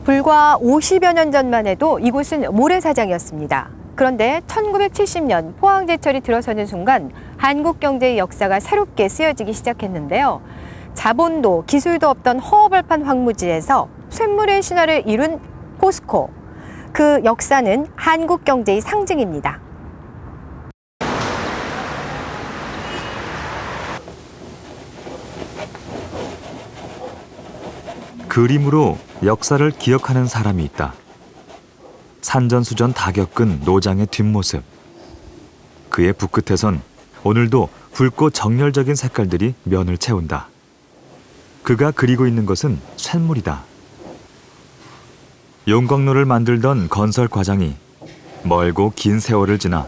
불과 50여 년 전만 해도 이곳은 모래사장이었습니다. 그런데 1970년 포항제철이 들어서는 순간 한국 경제의 역사가 새롭게 쓰여지기 시작했는데요. 자본도 기술도 없던 허허벌판 황무지에서 쇳물의 신화를 이룬 포스코. 그 역사는 한국 경제의 상징입니다. 그림으로 역사를 기억하는 사람이 있다. 산전수전 다 겪은 노장의 뒷모습. 그의 붓끝에선 오늘도 붉고 정열적인 색깔들이 면을 채운다. 그가 그리고 있는 것은 쇳물이다. 용광로를 만들던 건설 과장이 멀고 긴 세월을 지나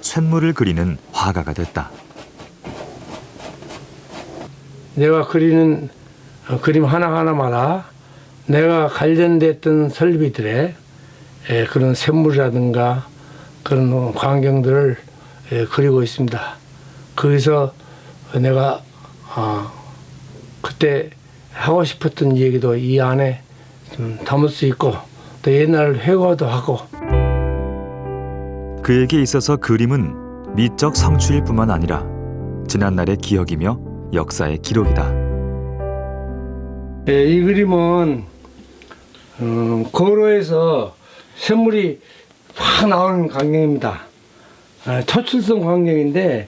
쇳물을 그리는 화가가 됐다. 내가 그리는 그림 하나하나마다 내가 관련됐던 설비들의 그런 샘물이라든가 그런 광경들을 그리고 있습니다. 거기서 내가 그때 하고 싶었던 얘기도 이 안에 좀 담을 수 있고 또 옛날 회고도 하고. 그에게 있어서 그림은 미적 성취일 뿐만 아니라 지난날의 기억이며 역사의 기록이다. 이 그림은 고로에서 샘물이 확 나오는 광경입니다. 초출성 광경인데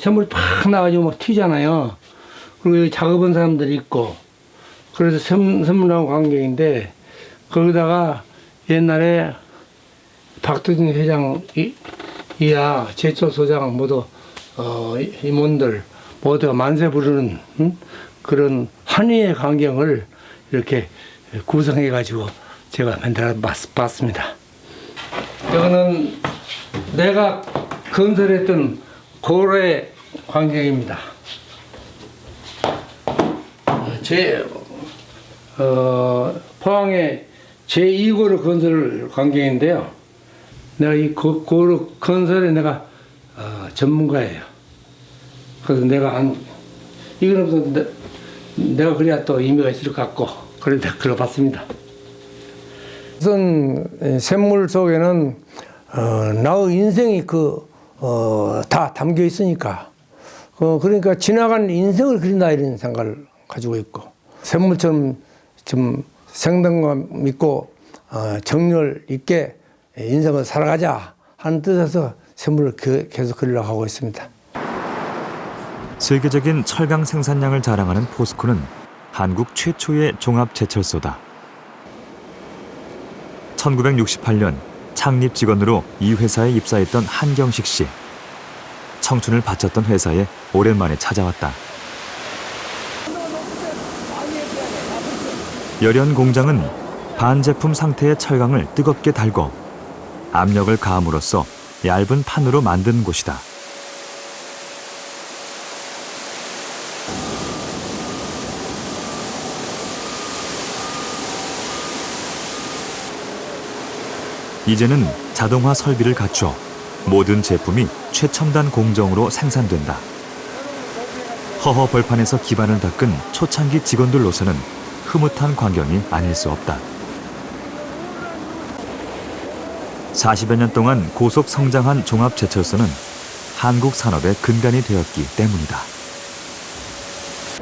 샘물이 팍 나가지고 막 튀잖아요. 그리고 여기 작업한 사람들이 있고 그래서 샘물 나온 광경인데 거기다가 옛날에 박두진 회장이야 제철 소장 모두 임원들 모두가 만세 부르는 그런 한의의 광경을 이렇게 구성해 가지고 제가 만들어 봤습니다. 이거는 내가 건설했던 고로의 광경입니다. 포항의 제2고로 건설 광경인데요. 내가 이 고로 건설에 내가 전문가예요. 그래서 이거는 내가 그래야 또 의미가 있을 것 같고 그래서 그려봤습니다. 우선 샘물 속에는 나의 인생이 다 담겨 있으니까 그러니까 지나간 인생을 그린다 이런 생각을 가지고 있고 샘물처럼 좀 생동감 있고 정열 있게 인생을 살아가자 하는 뜻에서 샘물을 계속 그리려고 하고 있습니다. 세계적인 철강 생산량을 자랑하는 포스코는 한국 최초의 종합제철소다. 1968년 창립 직원으로 이 회사에 입사했던 한경식 씨. 청춘을 바쳤던 회사에 오랜만에 찾아왔다. 열연 공장은 반제품 상태의 철강을 뜨겁게 달고 압력을 가함으로써 얇은 판으로 만든 곳이다. 이제는 자동화 설비를 갖춰 모든 제품이 최첨단 공정으로 생산된다. 허허 벌판에서 기반을 닦은 초창기 직원들로서는 흐뭇한 광경이 아닐 수 없다. 40여 년 동안 고속 성장한 종합제철소는 한국 산업의 근간이 되었기 때문이다.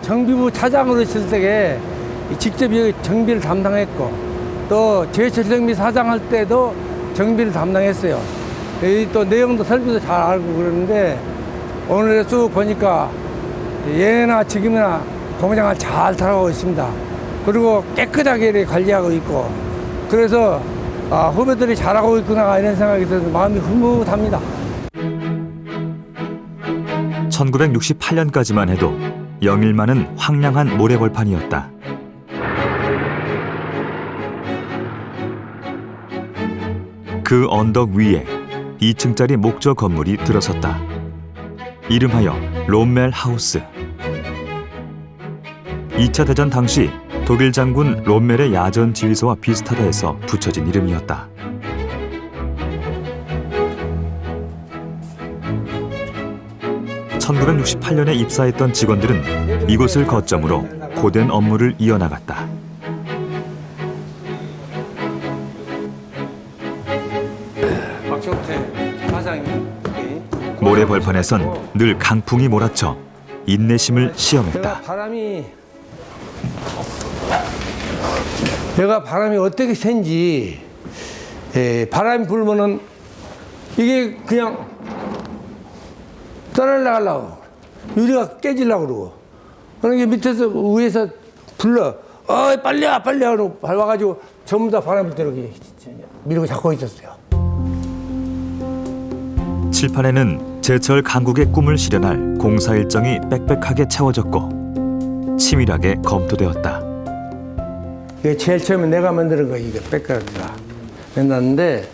정비부 차장으로 있을 때에 직접 정비를 담당했고 또 제철정비 사장할 때도 정비를 담당했어요. 또 내용도 설비도 잘 알고 그러는데 오늘 쭉 보니까 예나 지금이나 공장을 잘 타고 있습니다. 그리고 깨끗하게 관리하고 있고 그래서 후배들이 잘하고 있구나 이런 생각이 들어서 마음이 흐뭇합니다. 1968년까지만 해도 영일만은 황량한 모래벌판이었다. 그 언덕 위에 2층짜리 목조 건물이 들어섰다. 이름하여 롬멜 하우스. 2차 대전 당시 독일 장군 롬멜의 야전 지휘소와 비슷하다 해서 붙여진 이름이었다. (1968년에) 입사했던 직원들은 이곳을 거점으로 고된 업무를 이어나갔다. 정태 사장이 모래 벌판에선 늘 강풍이 몰아쳐 인내심을 시험했다. 내가 바람이 어떻게 센지, 바람이 불면은 이게 그냥 떠날라가려고 유리가 깨지려고 그러고, 그러니까 밑에서 위에서 불러 빨리 와 빨리 와 그러고 밟아가지고 전부 다 바람 불 때 이렇게 밀고 잡고 있었어요. 칠판에는 제철 강국의 꿈을 실현할 공사 일정이 빽빽하게 채워졌고 치밀하게 검토되었다. 이게 제일 처음에 내가 만드는 거 이게 빽빽하다 만났는데,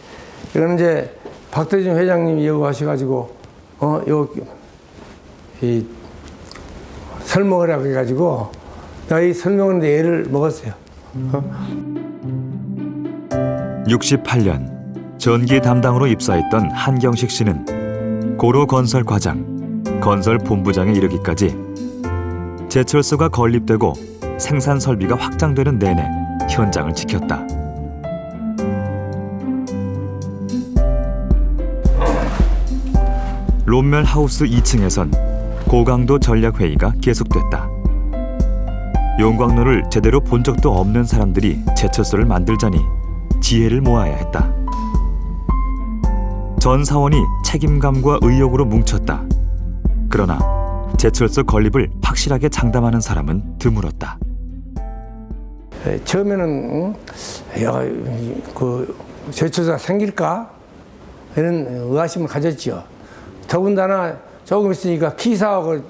이거는 이제 박대준 회장님이 여기 와셔가지고 이 설명을 해가지고 내가 이 설명하는데 애를 먹었어요. 68년 전기 담당으로 입사했던 한경식 씨는 고로 건설 과장, 건설 본부장에 이르기까지 제철소가 건립되고 생산 설비가 확장되는 내내 현장을 지켰다. 롬멜 하우스 2층에선 고강도 전략회의가 계속됐다. 용광로를 제대로 본 적도 없는 사람들이 제철소를 만들자니 지혜를 모아야 했다. 전 사원이 책임감과 의욕으로 뭉쳤다. 그러나 제철소 건립을 확실하게 장담하는 사람은 드물었다. 처음에는 그 제철소가 생길까 이런 의아심을 가졌죠. 더군다나 조금 있으니까 기사하고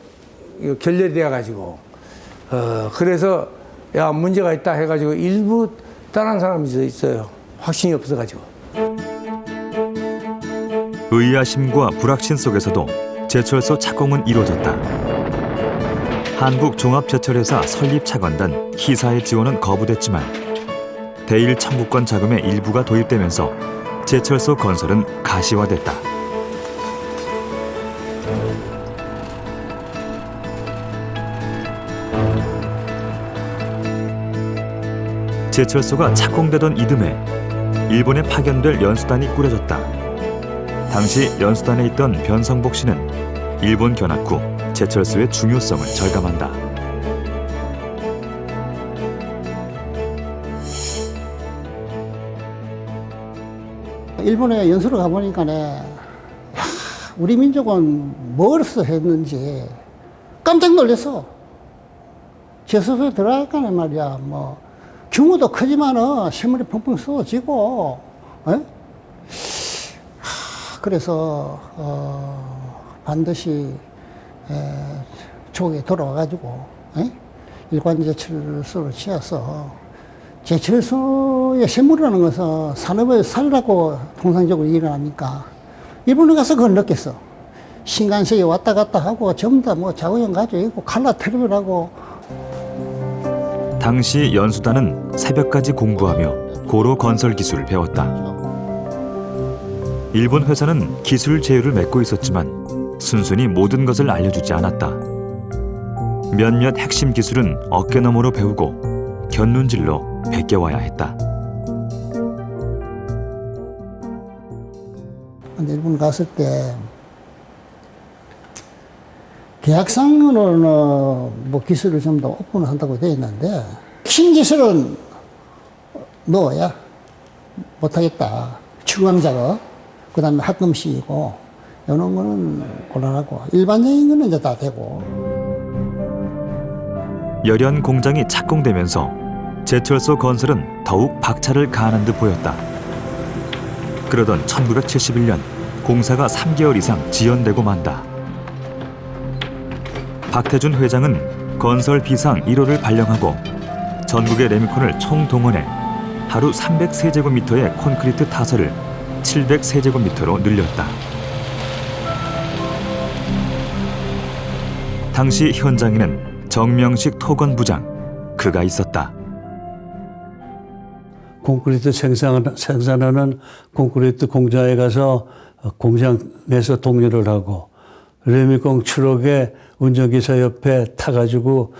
결렬되어 가지고 그래서 문제가 있다 해가지고 일부 떠난 사람이 있어요. 확신이 없어가지고. 의아심과 불확신 속에서도 제철소 착공은 이루어졌다. 한국종합제철회사 설립차관단 희사의 지원은 거부됐지만 대일 청구권 자금의 일부가 도입되면서 제철소 건설은 가시화됐다. 제철소가 착공되던 이듬해 일본에 파견될 연수단이 꾸려졌다. 당시 연수단에 있던 변성복 씨는 일본 견학 후 제철소의 중요성을 절감한다. 일본에 연수를 가보니까 우리 민족은 뭐로서 했는지 깜짝 놀랐어. 제철소에 들어가니까 말이야, 규모도 크지만은 세물이 펑펑 쏟아지고, 그래서 반드시 조국에 돌아와가지고 일관 제철소를 지어서, 제철소의 세물이라는 것은 산업의 살이라고 통상적으로 일어나니까 일본에 가서 그걸 느꼈어. 신간세에 왔다 갔다 하고 전부 다 자구형 가지고 있고 칼라 테레비라고. 당시 연수단은 새벽까지 공부하며 고로 건설 기술을 배웠다. 일본 회사는 기술 제휴를 맺고 있었지만 순순히 모든 것을 알려주지 않았다. 몇몇 핵심 기술은 어깨너머로 배우고 견눈질로 베껴와야 했다. 일본 갔을 때 계약상으로는 기술을 좀 더 오픈한다고 되어 있는데 신기술은 넣어야 못하겠다. 추강 작업, 그 다음에 합금식이고 이런 거는 곤란하고 일반적인 거는 이제 다 되고. 열연 공장이 착공되면서 제철소 건설은 더욱 박차를 가하는 듯 보였다. 그러던 1971년 공사가 3개월 이상 지연되고 만다. 박태준 회장은 건설 비상 1호를 발령하고 전국의 레미콘을 총동원해 하루 300세제곱미터의 콘크리트 타설을 700세제곱미터로 늘렸다. 당시 현장에는 정명식 토건부장, 그가 있었다. 콘크리트 생산하는 콘크리트 공장에 가서 공장에서 동료를 하고 레미콘 추록에 운전기사 옆에 타가지고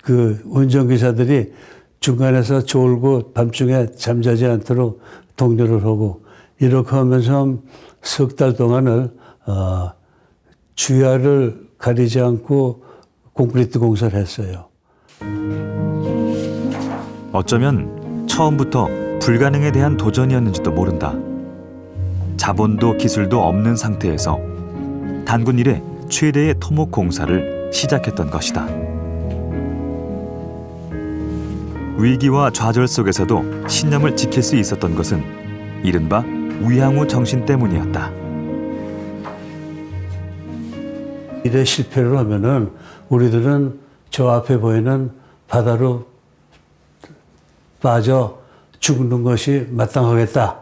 그 운전기사들이 중간에서 졸고 밤중에 잠자지 않도록 독려를 하고 이렇게 하면서 석 달 동안을 주야를 가리지 않고 콘크리트 공사를 했어요. 어쩌면 처음부터 불가능에 대한 도전이었는지도 모른다. 자본도 기술도 없는 상태에서 단군 이래 최대의 토목 공사를 시작했던 것이다. 위기와 좌절 속에서도 신념을 지킬 수 있었던 것은 이른바 위향후 정신 때문이었다. 이래 실패를 하면은 우리들은 저 앞에 보이는 바다로 빠져 죽는 것이 마땅하겠다.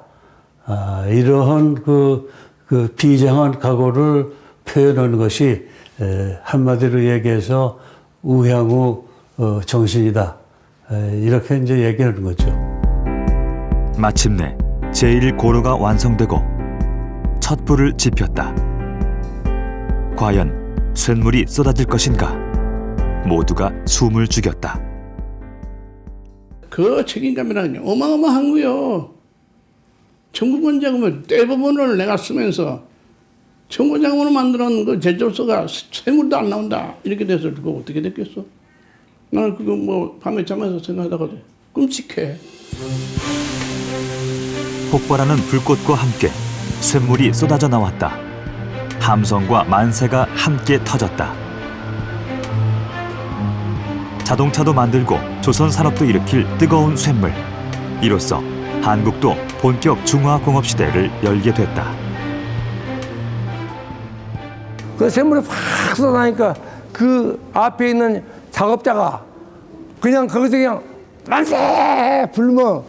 이러한 그 비장한 각오를 표현하는 것이 한마디로 얘기해서 우향후 정신이다. 이렇게 이제 얘기하는 거죠. 마침내 제1고로가 완성되고 첫 불을 지폈다. 과연 쇳물이 쏟아질 것인가? 모두가 숨을 죽였다. 그 책임감이라는 게 어마어마한 거요. 정부권 자금을 대부분을 내가 쓰면서 정부 자금으로 만들어놓은 그 제조소가 쇠물도 안 나온다. 이렇게 돼서 그거 어떻게 됐겠어? 나는 그거 뭐 밤에 잠에서 생각하다가도 끔찍해. 폭발하는 불꽃과 함께 쇳물이 쏟아져 나왔다. 함성과 만세가 함께 터졌다. 자동차도 만들고 조선 산업도 일으킬 뜨거운 쇳물. 이로써 한국도 본격 중화공업 시대를 열게 됐다. 그 샘물이 확 쏟아나니까 그 앞에 있는 작업자가 그냥 거기서 그냥 만세 불면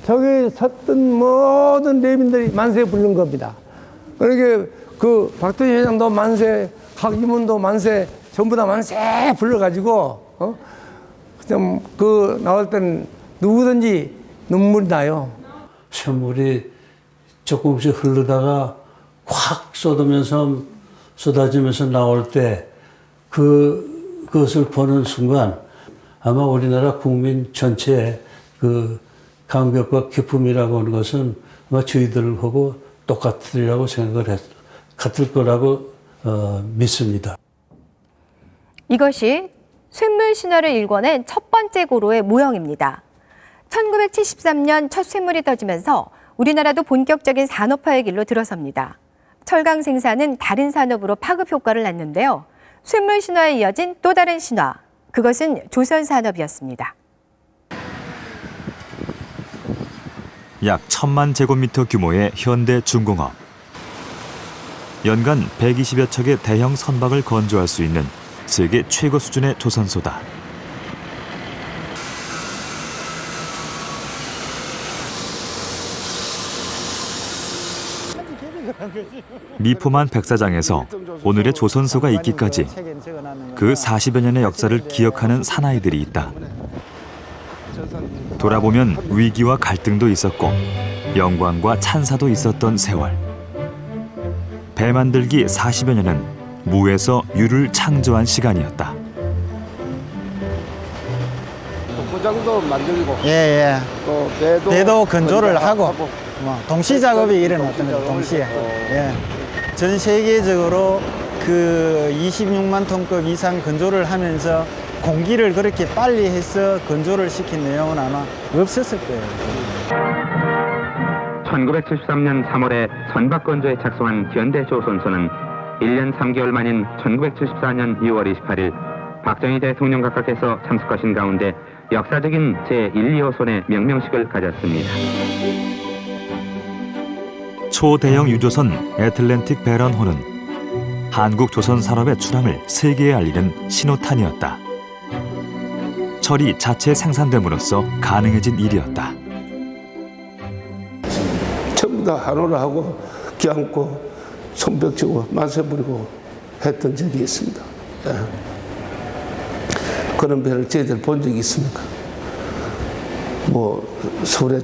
저기 섰던 모든 내민들이 만세 부른 겁니다. 그러니까 그 박동희 회장도 만세, 각 임원도 만세, 전부 다 만세 불러가지고 그냥 그 나올 때는 누구든지 눈물이 나요. 샘물이 조금씩 흐르다가 확 쏟아지면서 나올 때 그것을 보는 순간 아마 우리나라 국민 전체의 그 감격과 기쁨이라고 하는 것은 아마 저희들하고 똑같으리라고 같을 거라고 믿습니다. 이것이 쇳물 신화를 일궈낸 첫 번째 고로의 모형입니다. 1973년 첫 쇳물이 터지면서 우리나라도 본격적인 산업화의 길로 들어섭니다. 철강 생산은 다른 산업으로 파급 효과를 낳는데요. 쇳물 신화에 이어진 또 다른 신화, 그것은 조선 산업이었습니다. 약 1000만 제곱미터 규모의 현대 중공업. 연간 120여 척의 대형 선박을 건조할 수 있는 세계 최고 수준의 조선소다. 미포만 백사장에서 오늘의 조선소가 있기까지 그 40여 년의 역사를 기억하는 사나이들이 있다. 돌아보면 위기와 갈등도 있었고 영광과 찬사도 있었던 세월. 배 만들기 40여 년은 무에서 유를 창조한 시간이었다. 포장도 만들고 예. 또 배도 건조를 하고 동시 작업이 일어났던 거죠. 동시에. 예. 전 세계적으로 그 26만 톤급 이상 건조를 하면서 공기를 그렇게 빨리 해서 건조를 시킨 내용은 아마 없었을 거예요. 1973년 3월에 선박 건조에 착수한 현대조선소는 1년 3개월 만인 1974년 6월 28일 박정희 대통령 각하께서 참석하신 가운데 역사적인 제1, 2호선의 명명식을 가졌습니다. 초대형 유조선 애틀랜틱 배런호는 한국 조선 산업의 출항을 세계에 알리는 신호탄이었다. 철이 자체 생산됨으로써 가능해진 일이었다. 전부 다 한호를 하고 껴안고 손뼉치고 만세 부리고 했던 적이 있습니다. 예. 그런 배를 저희들 본 적이 있습니까? 뭐 서울의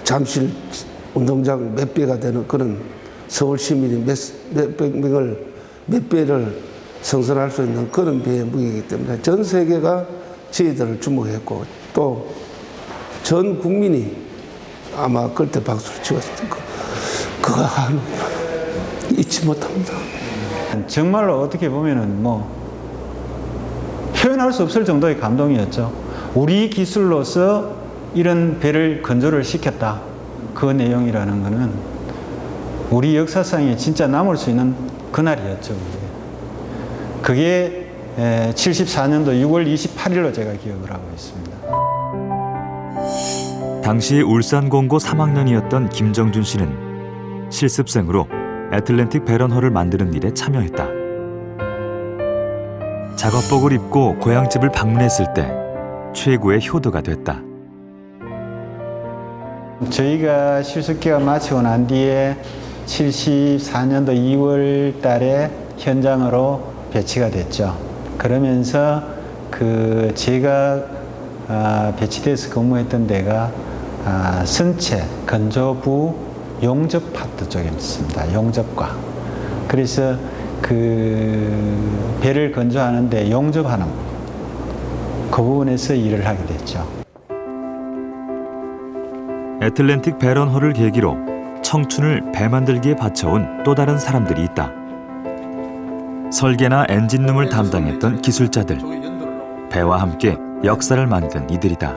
잠실 운동장 몇 배가 되는 그런 서울 시민이 몇백 명을 몇 배를 성선할 수 있는 그런 배의 무기이기 때문에 전 세계가 저희들을 주목했고 또 전 국민이 아마 그때 박수를 치웠을 거. 그거 잊지 못합니다. 정말로 어떻게 보면은 뭐 표현할 수 없을 정도의 감동이었죠. 우리 기술로서 이런 배를 건조를 시켰다. 그 내용이라는 거는 우리 역사상에 진짜 남을 수 있는 그날이었죠. 그게 74년도 6월 28일로 제가 기억을 하고 있습니다. 당시 울산공고 3학년이었던 김정준 씨는 실습생으로 애틀랜틱 배런호를 만드는 일에 참여했다. 작업복을 입고 고향집을 방문했을 때 최고의 효도가 됐다. 저희가 실습기가 마치고 난 뒤에 74년도 2월 달에 현장으로 배치가 됐죠. 그러면서 제가 배치돼서 근무했던 데가 선체, 건조부, 용접 파트 쪽에 있습니다. 용접과. 그래서 그 배를 건조하는데 용접하는 그 부분에서 일을 하게 됐죠. 애틀랜틱 배런호를 계기로 청춘을 배 만들기에 바쳐온 또 다른 사람들이 있다. 설계나 엔진룸을 담당했던 기술자들, 배와 함께 역사를 만든 이들이다.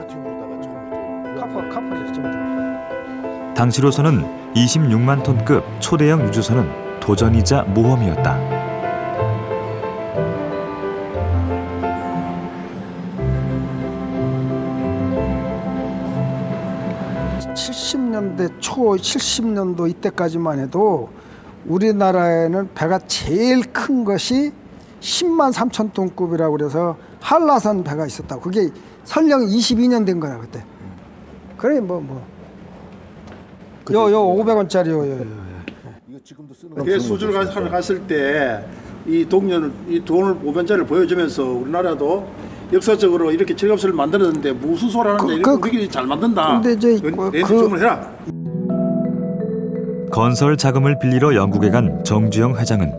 당시로서는 26만 톤급 초대형 유조선은 도전이자 모험이었다. 초 70년도 이때까지만 해도 우리나라에는 배가 제일 큰 것이 10만 3천 톤급이라고 그래서 한라산 배가 있었다. 그게 설령 22년 된 거야 그때. 그래 요 500원짜리요. 배 수주를 갔을 때 이 돈을 500원짜리를 보여주면서 우리나라도 역사적으로 이렇게 즐겁을 만들었는데 무슨 소리 하는데 이렇게 우리끼리 잘 만든다. 근데 이제 주문을 해라. 건설 자금을 빌리러 영국에 간 정주영 회장은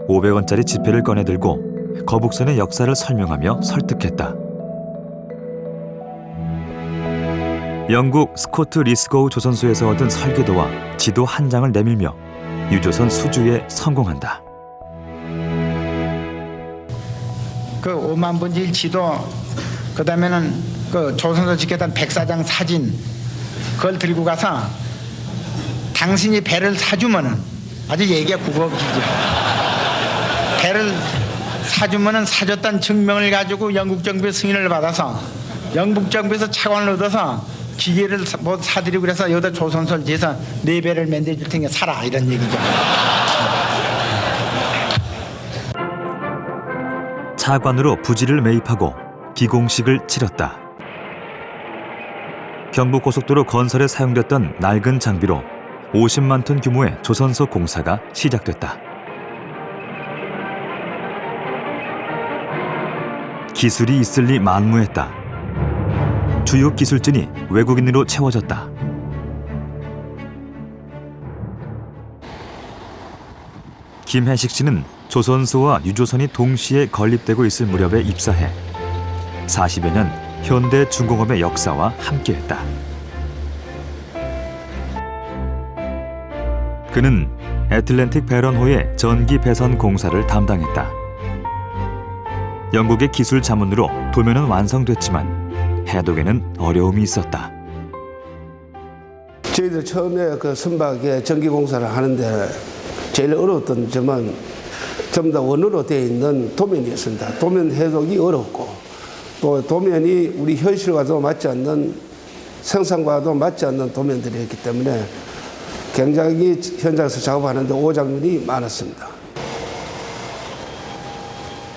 500원짜리 지폐를 꺼내들고 거북선의 역사를 설명하며 설득했다. 영국 스코트 리스고우 조선소에서 얻은 설계도와 지도 한 장을 내밀며 유조선 수주에 성공한다. 그 5만 분지 지도, 그 다음에는 그 조선소 지켰던 백사장 사진, 그걸 들고 가서 당신이 배를 사주면은, 아주 얘기가 국어기죠. 배를 사주면은 사줬다는 증명을 가지고 영국 정부의 승인을 받아서 영국 정부에서 차관을 얻어서 기계를 뭐 사드리고 그래서 여기다 조선소를 지어서 네 배를 만들어줄 테니까 사라, 이런 얘기죠. 차관으로 부지를 매입하고 기공식을 치렀다. 경부고속도로 건설에 사용됐던 낡은 장비로 50만 톤 규모의 조선소 공사가 시작됐다. 기술이 있을 리 만무했다. 주요 기술진이 외국인으로 채워졌다. 김혜식 씨는 조선소와 유조선이 동시에 건립되고 있을 무렵에 입사해 40여 년 현대 중공업의 역사와 함께했다. 그는 애틀랜틱 배런호의 전기 배선 공사를 담당했다. 영국의 기술 자문으로 도면은 완성됐지만 해독에는 어려움이 있었다. 저희들 처음에 그 선박에 전기 공사를 하는데 제일 어려웠던 점은 전부 다 원으로 되어 있는 도면이었습니다. 도면 해독이 어렵고 또 도면이 우리 현실과도 맞지 않는, 생산과도 맞지 않는 도면들이었기 때문에 굉장히 현장에서 작업하는데 오작률이 많았습니다.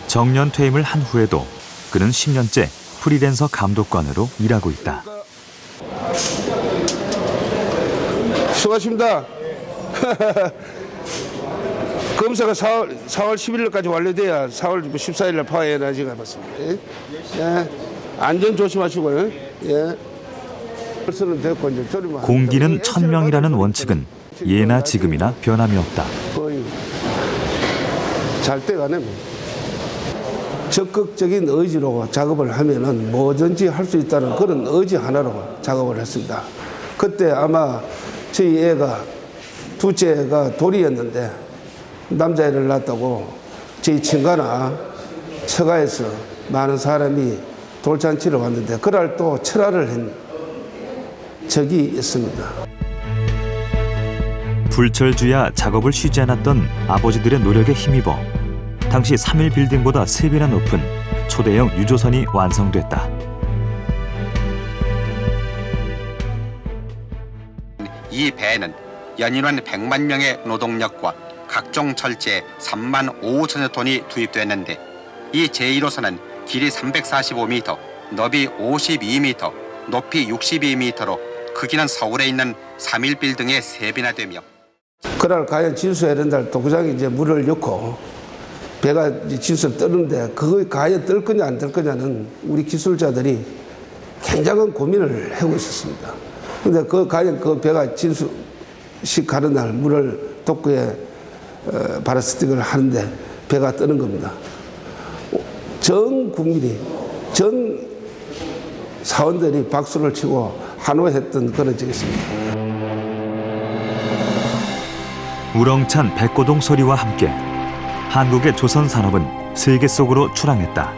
정년 퇴임을 한 후에도 그는 10년째 프리랜서 감독관으로 일하고 있다. 수고하십니다. 검사가 4월 11일까지 완료돼야 4월 14일날 파회해야지 가봤습니다. 예. 안전 조심하시고요. 예. 공기는 1000명이라는 원칙은 예나 지금이나 변함이 없다. 거의 잘 돼가네. 적극적인 의지로 작업을 하면은 뭐든지 할 수 있다는 그런 의지 하나로 작업을 했습니다. 그때 아마 저희 애가 둘째가 돌이었는데 남자애를 낳았다고 저희 친가나 처가에서 많은 사람이 돌잔치를 왔는데 그날 또 철화를 한 적이 있습니다. 불철주야 작업을 쉬지 않았던 아버지들의 노력에 힘입어 당시 3일 빌딩보다 3배나 높은 초대형 유조선이 완성됐다. 이 배는 연인원 100만 명의 노동력과 각종 철제 3만 5천여 톤이 투입됐는데 이 제1호선은 길이 345m, 너비 52m, 높이 62m로 크기는 서울에 있는 3일 빌딩의 3배나 되며 그날 과연 진수에 이런 날 도구장에 이제 물을 넣고 배가 이제 진수를 뜨는데 그거 과연 뜰 거냐 안 뜰 거냐는 우리 기술자들이 굉장한 고민을 하고 있었습니다. 근데 그 과연 그 배가 진수식 가는 날 물을 도구에 바라스틱을 하는데 배가 뜨는 겁니다. 전 국민이, 전 사원들이 박수를 치고 환호했던 그런 적이 있습니다. 우렁찬 백고동 소리와 함께 한국의 조선 산업은 세계 속으로 출항했다.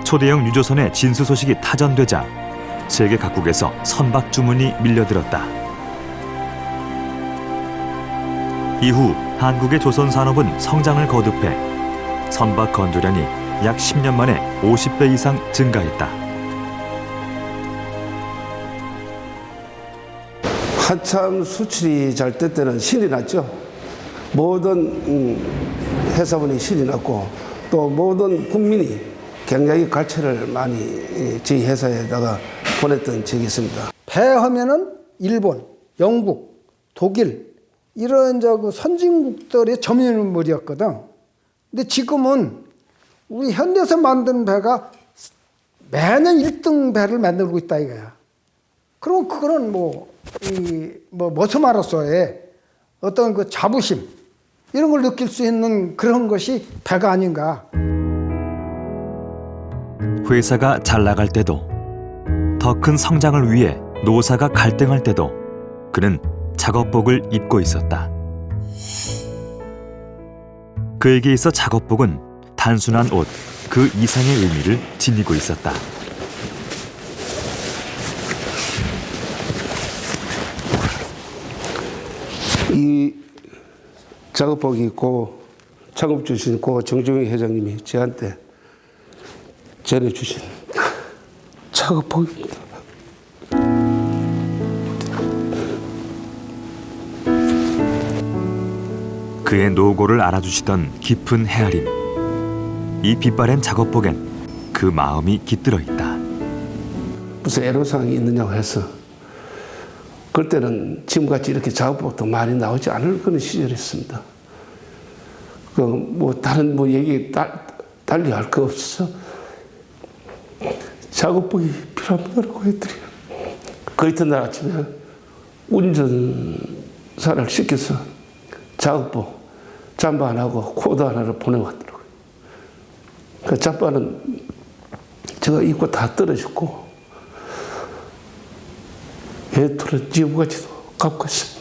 초대형 유조선의 진수 소식이 타전되자 세계 각국에서 선박 주문이 밀려들었다. 이후 한국의 조선 산업은 성장을 거듭해 선박 건조량이 약 10년 만에 50배 이상 증가했다. 한참 수출이 잘 될 때는 신이 났죠. 모든 회사원이 신이 났고 또 모든 국민이 굉장히 갈채를 많이 저희 회사에다가 보냈던 적이 있습니다. 배 하면은 일본, 영국, 독일 이런 선진국들의 점유물이었거든. 근데 지금은 우리 현대에서 만든 배가 매년 1등 배를 만들고 있다 이거야. 그럼 그거는 머스마로서의 어떤 그 자부심 이런 걸 느낄 수 있는 그런 것이 배가 아닌가. 회사가 잘 나갈 때도 더 큰 성장을 위해 노사가 갈등할 때도 그는 작업복을 입고 있었다. 그에게 있어 작업복은 단순한 옷 그 이상의 의미를 지니고 있었다. 이 작업복이 고 작업 주신 고 정종희 회장님이 저한테 전해주신 작업복입니다. 그의 노고를 알아주시던 깊은 헤아림. 이 빛바랜 작업복엔 그 마음이 깃들어 있다. 무슨 애로사항이 있느냐고 해서 그때는 지금같이 이렇게 작업복도 많이 나오지 않을 그런 시절이었습니다. 다른 얘기 달리 할 거 없어서 작업복이 필요합니다라고 했더니 그 이튿날 아침에 운전사를 시켜서 작업복 잠바 하나하고 코드 하나를 보내왔더라고요. 그 잠바는 제가 입고 다 떨어졌고 애들은 지금까지도 갖고 있습니다.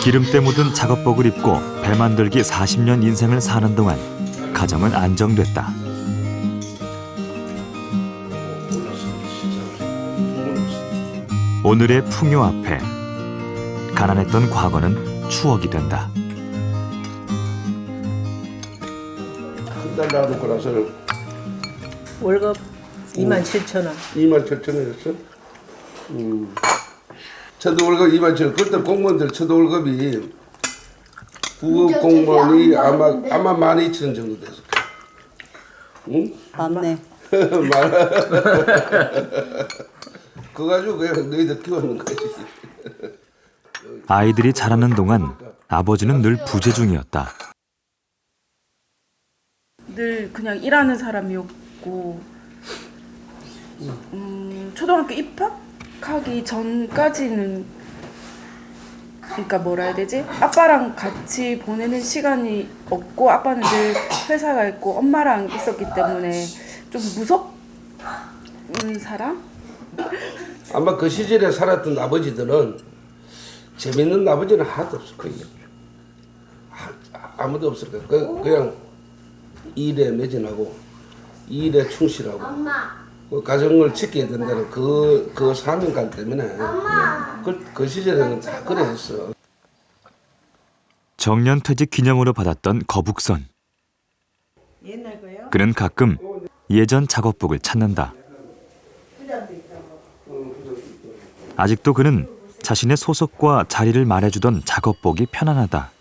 기름때 묻은 작업복을 입고 배 만들기 40년 인생을 사는 동안 가정은 안정됐다. 오늘의 풍요 앞에 가난했던 과거는 추억이 된다. 한 달 나오고 나서는 월급 27,000원. 27,000원이었어? 첫 월급 27,000원. 그때 공무원들 첫 월급이 부급 공무원이 아마 12,000원 정도 됐을 거야. 응? 맞네. 그거 가지고 그냥 너희들 키우는 거지. 아이들이 자라는 동안 아버지는 늘 부재 중이었다. 늘 그냥 일하는 사람이었고 초등학교 입학하기 전까지는 그러니까 뭐라 해야 되지? 아빠랑 같이 보내는 시간이 없고 아빠는 늘 회사가 있고 엄마랑 있었기 때문에 좀 무섭은 사람? 아마 그 시절에 살았던 아버지들은 재밌는 아버지는 하나도 없을 거예요. 아무도 없을 거예요. 그냥 일에 매진하고 일에 충실하고 그 가정을 지켜야 된다는 그 사명감 때문에 그 시절에는 다 그래 했어. 정년퇴직 기념으로 받았던 거북선. 그는 가끔 예전 작업복을 찾는다. 아직도 그는 자신의 소속과 자리를 말해주던 작업복이 편안하다.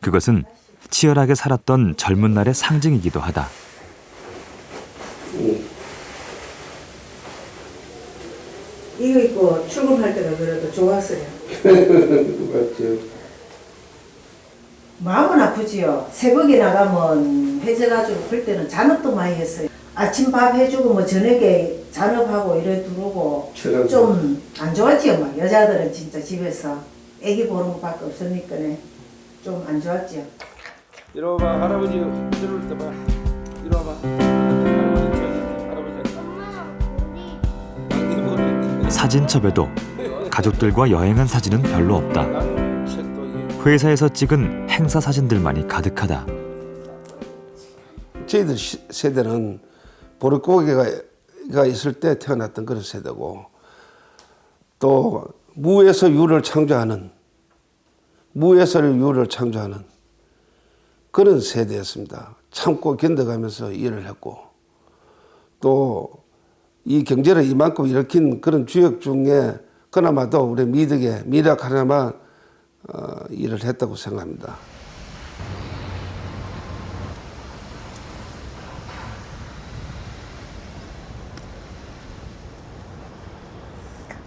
그것은 치열하게 살았던 젊은 날의 상징이기도 하다. 이거 입고 출근할 때가 그래도 좋았어요. 맞죠. 마음은 아프지요. 새벽에 나가면 해져가지고 그럴 때는 잔업도 많이 했어요. 아침 밥 해주고 뭐 저녁에 잔업하고 이래 두르고 좀 안 좋았지요. 막 여자들은 진짜 집에서 애기 보는 것밖에 없으니까 좀 안 좋았지요. 이리 와봐. 할아버지 들을 때 봐. 이리 와봐. 할아버지 사진첩에도 가족들과 여행한 사진은 별로 없다. 회사에서 찍은 행사 사진들만이 가득하다. 저희들 세대는 보릿고개가 있을 때 태어났던 그런 세대고 또 무에서 유를 창조하는 그런 세대였습니다. 참고 견뎌가면서 일을 했고 또 이 경제를 이만큼 일으킨 그런 주역 중에 그나마도 우리 미덕 하나만 일을 했다고 생각합니다.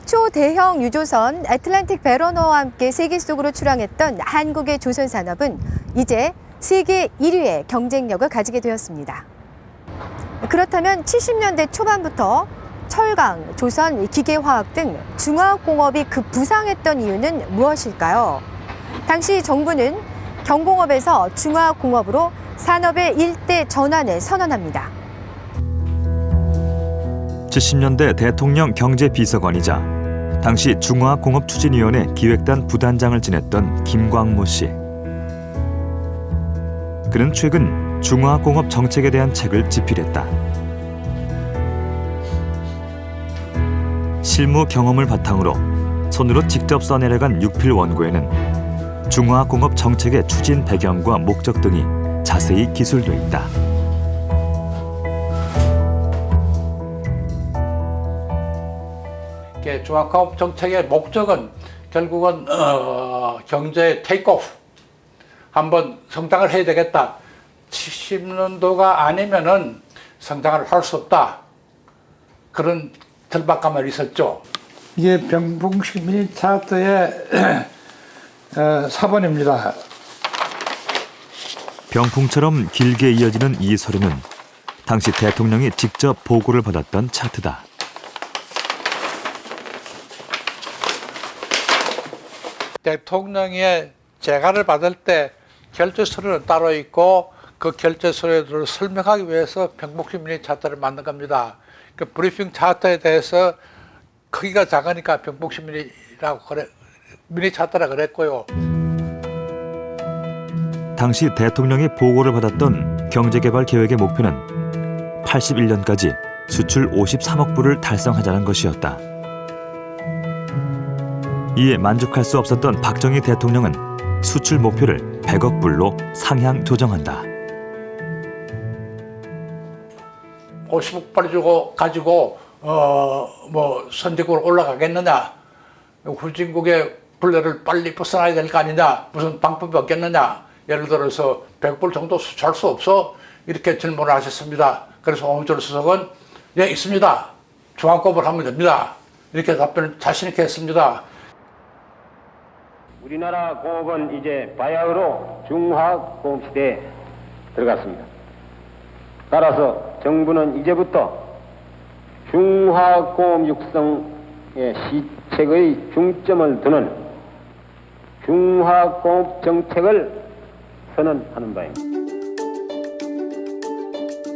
초대형 유조선 애틀랜틱 베러너와 함께 세계 속으로 출항했던 한국의 조선산업은 이제 세계 1위의 경쟁력을 가지게 되었습니다. 그렇다면 70년대 초반부터 철강, 조선, 기계화학 등 중화공업이 급부상했던 이유는 무엇일까요? 당시 정부는 경공업에서 중화공업으로 산업의 일대 전환을 선언합니다. 70년대 대통령 경제비서관이자 당시 중화공업추진위원회 기획단 부단장을 지냈던 김광모 씨. 그는 최근 중화공업 정책에 대한 책을 집필했다. 실무 경험을 바탕으로 손으로 직접 써내려간 육필 원고에는 중화공업 정책의 추진 배경과 목적 등이 자세히 기술돼 있다. 중화공업 정책의 목적은 결국은 경제의 테이크오프, 한번 성장을 해야 되겠다. 70년도가 아니면은 성장을 할 수 없다. 그런 절박감이 있었죠. 이게 병풍식 미니 차트의 사본입니다. 병풍처럼 길게 이어지는 이 서류는 당시 대통령이 직접 보고를 받았던 차트다. 대통령의 재가를 받을 때 결제서류는 따로 있고 그 결제서류를 설명하기 위해서 병풍식 미니 차트를 만든 겁니다. 그 브리핑 차트에 대해서 크기가 작으니까 병풍식 미니 차트라 그랬고요. 당시 대통령이 보고를 받았던 경제개발 계획의 목표는 81년까지 수출 53억 불을 달성하자는 것이었다. 이에 만족할 수 없었던 박정희 대통령은 수출 목표를 100억 불로 상향 조정한다. 50억 불 가지고 선진국으로 올라가겠느냐? 후진국의 불레를 빨리 벗어나야 될 거 아니냐? 무슨 방법이 없겠느냐? 예를 들어서 100불 정도 수출할 수 없어? 이렇게 질문을 하셨습니다. 그래서 홍준표 수석은 예, 있습니다. 중화공업을 하면 됩니다. 이렇게 답변을 자신 있게 했습니다. 우리나라 공업은 이제 바야흐로 중화공업 시대에 들어갔습니다. 따라서 정부는 이제부터 중화공업 육성의 시책의 중점을 두는 중화공업 정책을 선언하는 바입니다.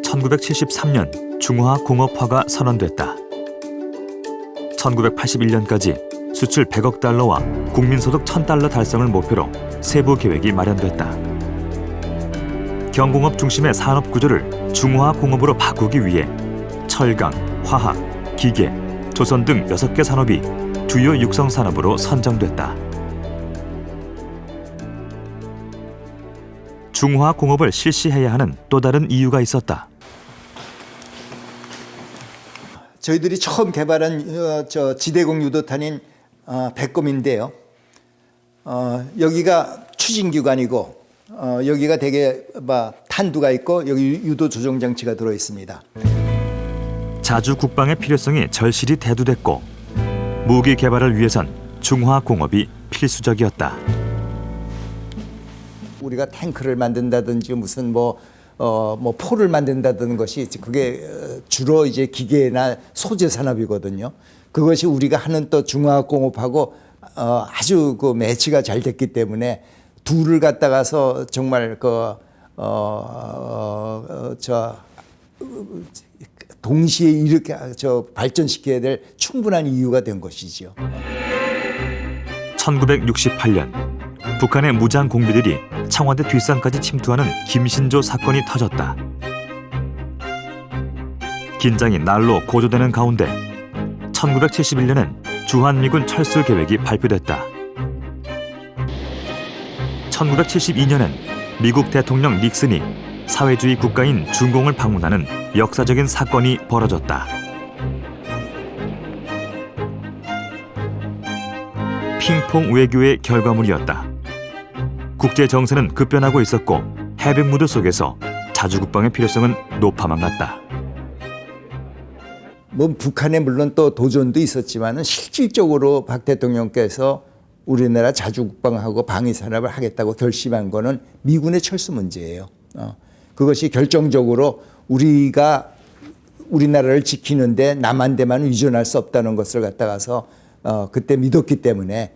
1973년 중화공업화가 선언됐다. 1981년까지 수출 100억 달러와 국민소득 1000달러 달성을 목표로 세부 계획이 마련됐다. 경공업 중심의 산업 구조를 중화공업으로 바꾸기 위해 철강, 화학, 기계, 조선 등 6개 산업이 주요 육성 산업으로 선정됐다. 중화공업을 실시해야 하는 또 다른 이유가 있었다. 저희들이 처음 개발한 지대공 유도탄인 백검인데요. 여기가 추진기관이고 여기가 되게 탄두가 있고 여기 유도 조정 장치가 들어 있습니다. 자주 국방의 필요성이 절실히 대두됐고 무기 개발을 위해선 중화공업이 필수적이었다. 우리가 탱크를 만든다든지 무슨 포를 만든다는 것이 그게 주로 이제 기계나 소재 산업이거든요. 그것이 우리가 하는 또 중화공업하고 아주 그 매치가 잘 됐기 때문에 둘을 갖다가서 정말 동시에 이렇게 발전시켜야 될 충분한 이유가 된 것이죠. 1968년 북한의 무장 공비들이 청와대 뒷산까지 침투하는 김신조 사건이 터졌다. 긴장이 날로 고조되는 가운데 1971년엔 주한미군 철수 계획이 발표됐다. 1972년엔 미국 대통령 닉슨이 사회주의 국가인 중공을 방문하는 역사적인 사건이 벌어졌다. 핑퐁 외교의 결과물이었다. 국제 정세는 급변하고 있었고 해병 무드 속에서 자주국방의 필요성은 높아만 갔다. 북한에 물론 또 도전도 있었지만은 실질적으로 박 대통령께서 우리나라 자주국방하고 방위산업을 하겠다고 결심한 거는 미군의 철수 문제예요. 그것이 결정적으로 우리가 우리나라를 지키는데 남한테만 의존할 수 없다는 것을 갖다가서 그때 믿었기 때문에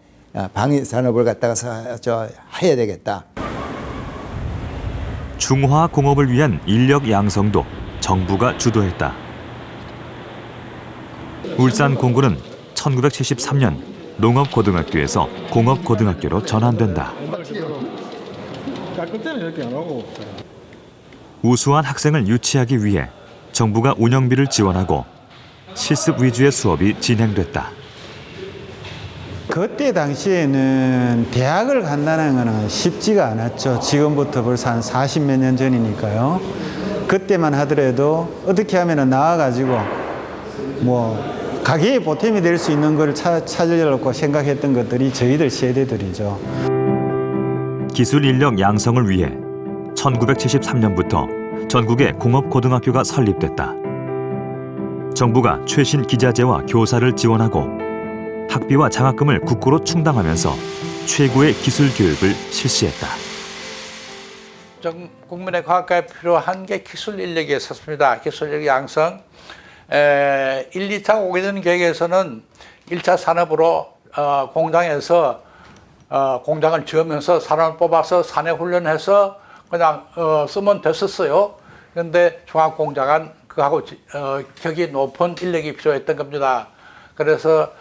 방위산업을 갖다가서 해야 되겠다. 중화공업을 위한 인력 양성도 정부가 주도했다. 울산 공군은 1973년 농업고등학교에서 공업고등학교로 전환된다. 우수한 학생을 유치하기 위해 정부가 운영비를 지원하고 실습 위주의 수업이 진행됐다. 그때 당시에는 대학을 간다는 거는 쉽지가 않았죠. 지금부터 벌써 한 40몇 년 전이니까요. 그때만 하더라도 어떻게 하면 나와가지고 가게에 보탬이 될 수 있는 걸 찾으려고 생각했던 것들이 저희들 세대들이죠. 기술 인력 양성을 위해 1973년부터 전국에 공업고등학교가 설립됐다. 정부가 최신 기자재와 교사를 지원하고 학비와 장학금을 국고로 충당하면서 최고의 기술 교육을 실시했다. 전 국민의 과학과에 필요한 게 기술 인력이 있었습니다. 기술 인력 양성. 1, 2차 오게 되는 계획에서는 1차 산업으로 공장에서 공장을 지으면서 사람을 뽑아서 사내 훈련해서 그냥 쓰면 됐었어요. 그런데 중앙공장은 그하고 격이 높은 인력이 필요했던 겁니다. 그래서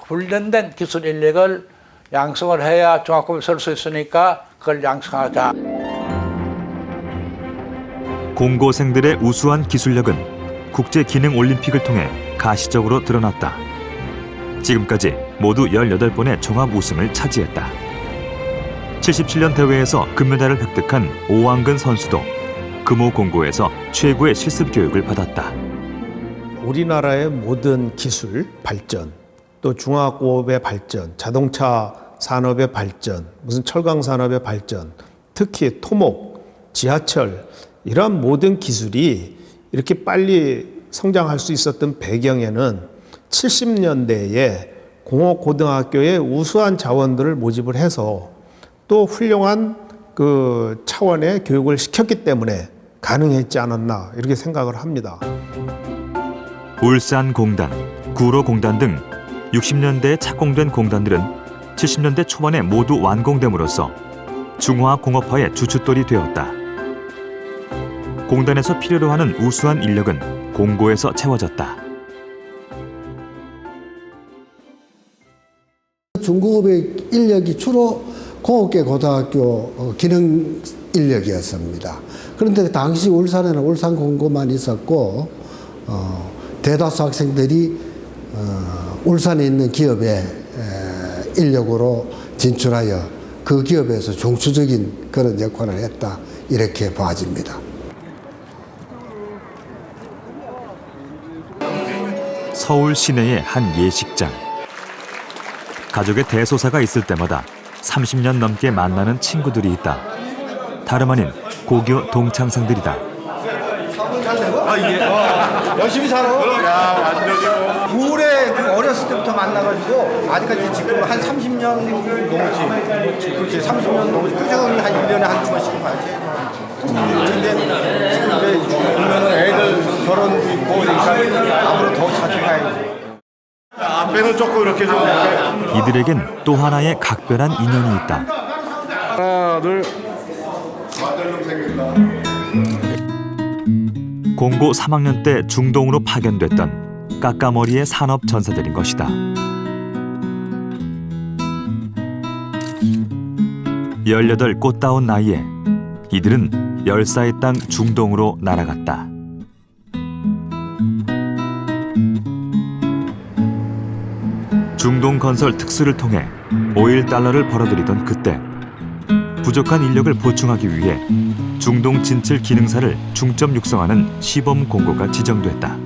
훈련된 기술 인력을 양성을 해야 중앙공업에 설 수 있으니까 그걸 양성하자. 공고생들의 우수한 기술력은 국제기능올림픽을 통해 가시적으로 드러났다. 지금까지 모두 18번의 종합 우승을 차지했다. 77년 대회에서 금메달을 획득한 오왕근 선수도 금호공고에서 최고의 실습 교육을 받았다. 우리나라의 모든 기술 발전, 또 중화공업의 발전, 자동차 산업의 발전, 무슨 철강 산업의 발전, 특히 토목, 지하철 이러한 모든 기술이 이렇게 빨리 성장할 수 있었던 배경에는 70년대에 공업고등학교에 우수한 자원들을 모집을 해서 또 훌륭한 그 차원의 교육을 시켰기 때문에 가능했지 않았나 이렇게 생각을 합니다. 울산공단, 구로공단 등 60년대에 착공된 공단들은 70년대 초반에 모두 완공됨으로써 중화공업화의 주춧돌이 되었다. 공단에서 필요로 하는 우수한 인력은 공고에서 채워졌다. 중공업의 인력이 주로 공업계 고등학교 기능 인력이었습니다. 그런데 당시 울산에는 울산공고만 있었고 대다수 학생들이 울산에 있는 기업에 인력으로 진출하여 그 기업에서 중추적인 그런 역할을 했다, 이렇게 봐집니다. 서울 시내의 한 예식장. 가족의 대소사가 있을 때마다 30년 넘게 만나는 친구들이 있다. 다름 아닌 고교 동창생들이다. 열심히 살아. 야, 완전히. 올해 어렸을 때부터 만나가지고 아직까지 지금 한 30년 넘었지. 그렇지, 30년 넘었지. 꾸준히 한 1년에 한두 번씩 가야지. 근데 지금 이제 보면은 애들 결혼도 있고 그러니까 앞으로 더 자주 가야지. 앞에는 조금 이렇게 좀. 이들에겐 또 하나의 각별한 인연이 있다. 하나, 둘. 공고 3학년 때 중동으로 파견됐던 까까머리의 산업 전사들인 것이다. 18 꽃다운 나이에 이들은 열사의 땅 중동으로 날아갔다. 중동 건설 특수를 통해 오일 달러를 벌어들이던 그때 부족한 인력을 보충하기 위해 중동 진출 기능사를 중점 육성하는 시범 공고가 지정됐다.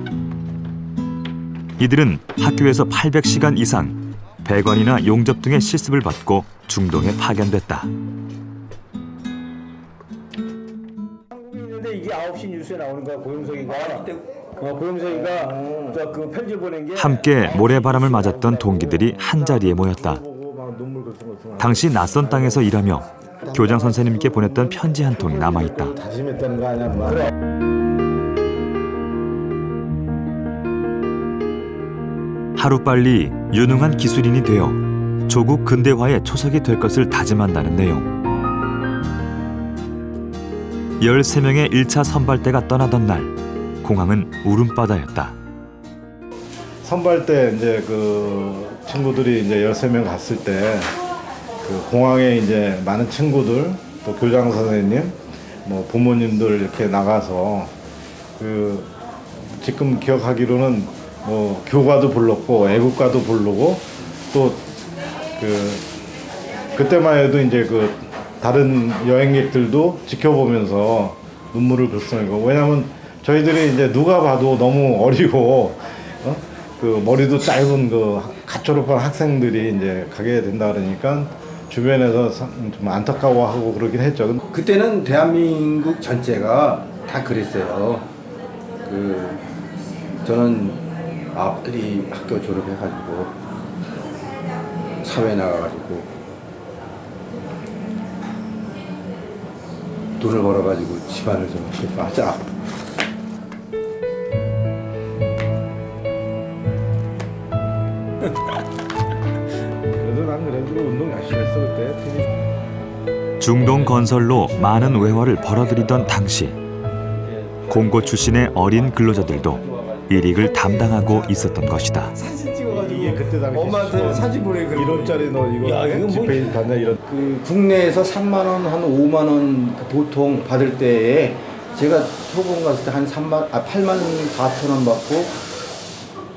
이들은 학교에서 800시간 이상 배관이나 용접 등의 실습을 받고 중동에 파견됐다. 한국인인데 이게 9시 뉴스에 나오는 거야, 고영석이가. 고영석이가 그 편지 보낸 게. 함께 모래바람을 맞았던 동기들이 한자리에 모였다. 당시 낯선 땅에서 일하며 교장 선생님께 보냈던 편지 한 통이 남아있다. 다짐했다는 거 아니야, 뭐. 그래. 하루빨리 유능한 기술인이 되어 조국 근대화의 초석이 될 것을 다짐한다는 내용. 13명의 1차 선발대가 떠나던 날, 공항은 울음바다였다. 선발 때 이제 그 친구들이 이제 13명 갔을 때 그 공항에 이제 많은 친구들, 또 교장 선생님, 뭐 부모님들 이렇게 나가서 그 지금 기억하기로는 뭐 교가도 불렀고 애국가도 부르고 또 그때만 해도 이제 그 다른 여행객들도 지켜보면서 눈물을 글썽이고, 왜냐면 저희들이 이제 누가 봐도 너무 어리고 그 머리도 짧은 그 갓 졸업한 학생들이 이제 가게 된다 그러니까 주변에서 좀 안타까워하고 그러긴 했죠. 그때는 대한민국 전체가 다 그랬어요. 저는 빨리 학교 졸업해가지고 사회 나가가지고 돈을 벌어가지고 집안을 좀 이렇게 하자. 그래도 난 그래도 운동 열심히 했어 그때. 중동 건설로 많은 외화를 벌어들이던 당시 공고 출신의 어린 근로자들도 일익을 담당하고 있었던 것이다. 사진 찍어가지고 이게 그때 당시 엄마한테 사진 보내고 1원짜리 너 이거 야, 이거 지폐 받냐 이런. 그 국내에서 3만 원, 한 5만 원 보통 받을 때에 제가 초봉 갔을 때 한 8만 4천 원 받고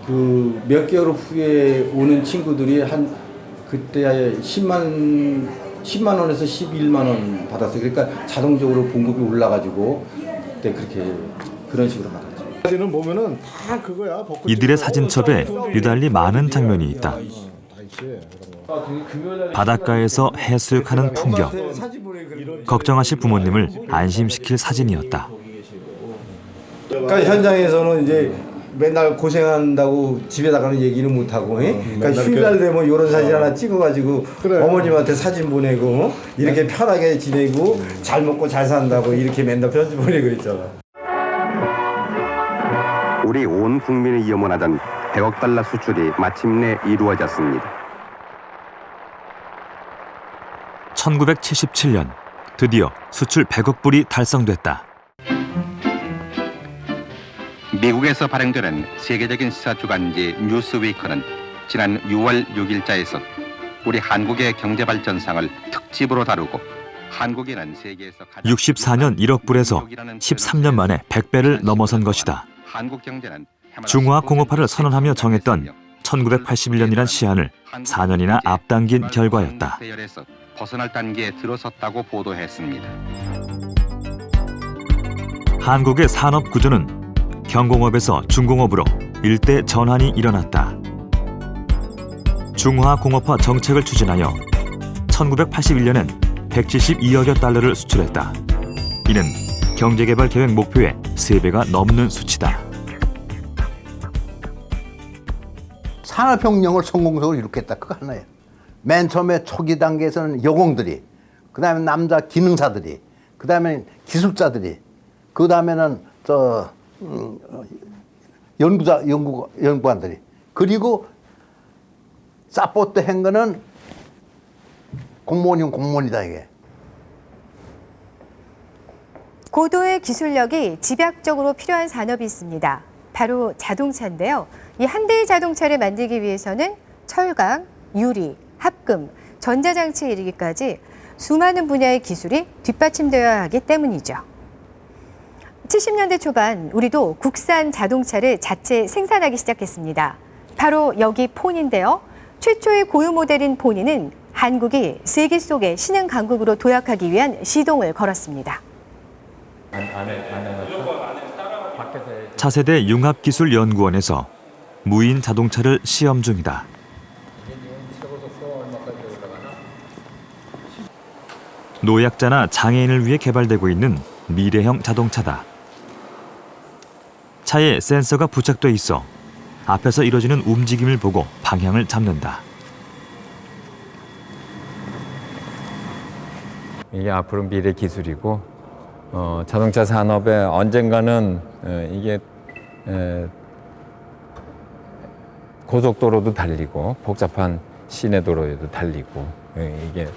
그 몇 개월 후에 오는 친구들이 한 그때 10만 원에서 11만 원 받았어요. 그러니까 자동적으로 봉급이 올라가지고 그때 그런 식으로 받았죠. 사진을 보면은 다 그거야. 이들의 사진첩에 유달리 많은 장면이 있다. 바닷가에서 해수욕하는 풍경. 걱정하실 부모님을 안심시킬 사진이었다. 그러니까 현장에서는 이제 맨날 고생한다고 집에다가는 얘기는 못하고, 그러니까 휴일날 되면 이런 사진 하나 찍어가지고 어머님한테 사진 보내고 이렇게 편하게 지내고 잘 먹고 잘 산다고 이렇게 맨날 편지 보내고 그랬잖아. 우리 온 국민이 염원하던 100억 달러 수출이 마침내 이루어졌습니다. 1977년 드디어 수출 100억 불이 달성됐다. 미국에서 발행되는 세계적인 시사 주간지 뉴스위크는 지난 6월 6일자에서 우리 한국의 경제 발전상을 특집으로 다루고 한국인은 세계에서 64년 1억 불에서 13년 만에 100배를 넘어선 것이다. 한국 경제는 중화공업화를 선언하며 정했던 1981년이란 시한을 4년이나 앞당긴 결과였다. 세열에서 벗어날 단계에 들어섰다고 보도했습니다. 한국의 산업 구조는 경공업에서 중공업으로 일대 전환이 일어났다. 중화공업화 정책을 추진하여 1981년엔 172억여 달러를 수출했다. 이는 경제개발계획 목표의 3배가 넘는 수치다. 산업혁명을 성공적으로 이룩했다. 그거 하나예요. 맨 처음에 초기 단계에서는 여공들이, 그 다음에 남자 기능사들이, 그 다음에 기술자들이, 그 다음에는 연구관들이, 그리고 사포트 한 거는 공무원이다 이게. 고도의 기술력이 집약적으로 필요한 산업이 있습니다. 바로 자동차인데요. 이 한 대의 자동차를 만들기 위해서는 철강, 유리, 합금, 전자장치에 이르기까지 수많은 분야의 기술이 뒷받침되어야 하기 때문이죠. 70년대 초반 우리도 국산 자동차를 자체 생산하기 시작했습니다. 바로 여기 포니인데요. 최초의 고유 모델인 포니는 한국이 세계 속의 신흥 강국으로 도약하기 위한 시동을 걸었습니다. 차세대 융합기술연구원에서 무인 자동차를 시험 중이다. 노약자나 장애인을 위해 개발되고 있는 미래형 자동차다. 차에 센서가 부착돼 있어 앞에서 이뤄지는 움직임을 보고 방향을 잡는다. 이게 앞으로 미래 기술이고 자동차 산업에 언젠가는 이게 고속도로도 달리고 복잡한 시내 도로에도 달리고 이게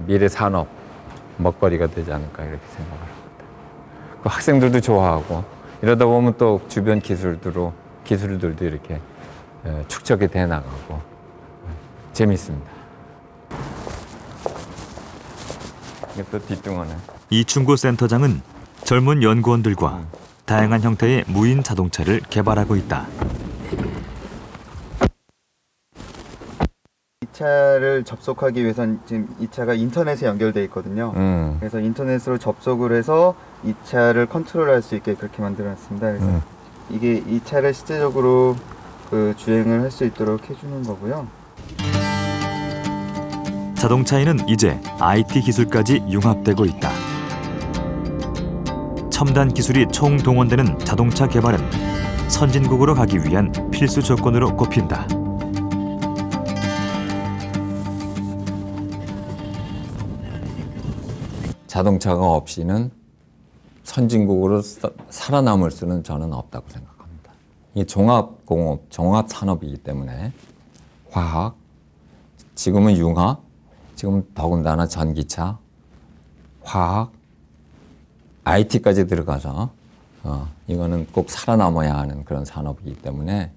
미래 산업 먹거리가 되지 않을까 이렇게 생각을 합니다. 그 학생들도 좋아하고 이러다 보면 또 주변 기술들도 이렇게 축적이 돼 나가고 재밌습니다. 이게 또 뒷등하네. 이충구 센터장은 젊은 연구원들과 다양한 형태의 무인 자동차를 개발하고 있다. 이 차를 접속하기 위해선 지금 이 차가 인터넷에 연결돼 있거든요. 그래서 인터넷으로 접속을 해서 이 차를 컨트롤할 수 있게 그렇게 만들어놨습니다. 그래서 이게 이 차를 실제적으로 주행을 할 수 있도록 해주는 거고요. 자동차에는 이제 IT 기술까지 융합되고 있다. 첨단 기술이 총동원되는 자동차 개발은 선진국으로 가기 위한 필수 조건으로 꼽힌다. 자동차가 없이는 선진국으로 살아남을 수는 저는 없다고 생각합니다. 이게 종합공업, 종합산업이기 때문에 화학, 지금은 융합, 지금 더군다나 전기차, 화학, IT까지 들어가서 이거는 꼭 살아남아야 하는 그런 산업이기 때문에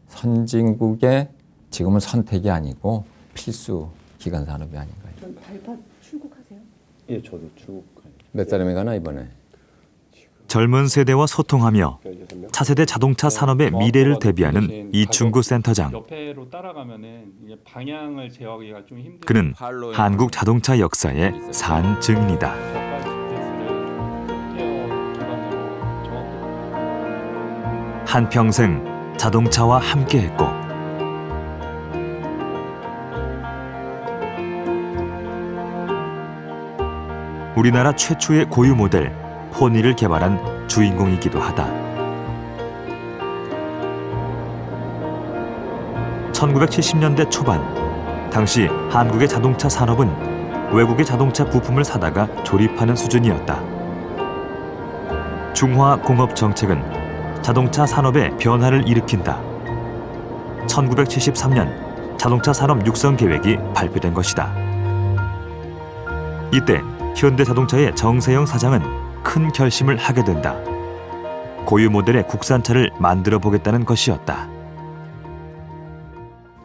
선진국의 지금은 선택이 아니고 필수 기간 산업이 아닌가요? 발파 출국하세요? 예, 저도 출국해요. 몇 사람이 가나 이번에? 젊은 세대와 소통하며 차세대 자동차 산업의 미래를 대비하는 이충구 센터장. 옆에로 따라가면은 이제 방향을 제어하기가 좀 힘들어요. 그는 한국 자동차 역사의 산 증인이다. 한평생 자동차와 함께했고 우리나라 최초의 고유 모델 포니를 개발한 주인공이기도 하다. 1970년대 초반 당시 한국의 자동차 산업은 외국의 자동차 부품을 사다가 조립하는 수준이었다. 중화공업 정책은 자동차 산업의 변화를 일으킨다. 1973년 자동차 산업 육성 계획이 발표된 것이다. 이때 현대자동차의 정세영 사장은 큰 결심을 하게 된다. 고유 모델의 국산차를 만들어 보겠다는 것이었다.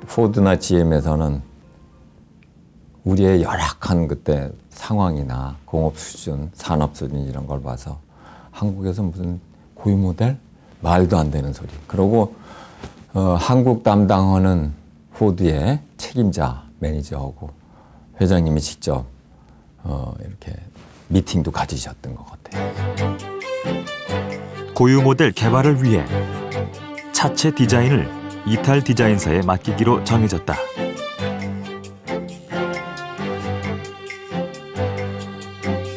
포드나 GM에서는 우리의 열악한 그때 상황이나 공업 수준, 산업 수준 이런 걸 봐서 한국에서 무슨 고유 모델? 말도 안 되는 소리. 그러고 한국 담당하는 포드의 책임자 매니저하고 회장님이 직접 이렇게 미팅도 가지셨던 것 같아요. 고유 모델 개발을 위해 차체 디자인을 이탈 디자인사에 맡기기로 정해졌다.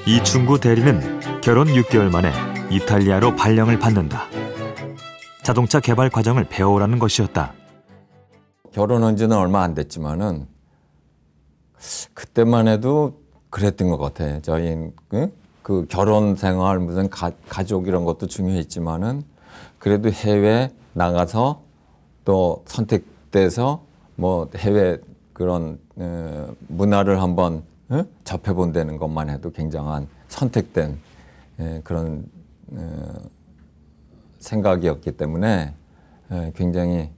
이 중고 대리는 결혼 6개월 만에 이탈리아로 발령을 받는다. 자동차 개발 과정을 배워오라는 것이었다. 결혼한 지는 얼마 안 됐지만은 그때만 해도 그랬던 것 같아. 저희 그 결혼 생활 무슨 가족 이런 것도 중요했지만은 그래도 해외 나가서 또 선택돼서 뭐 해외 그런 문화를 한번 접해본다는 것만 해도 굉장한 선택된 그런 생각이었기 때문에 굉장히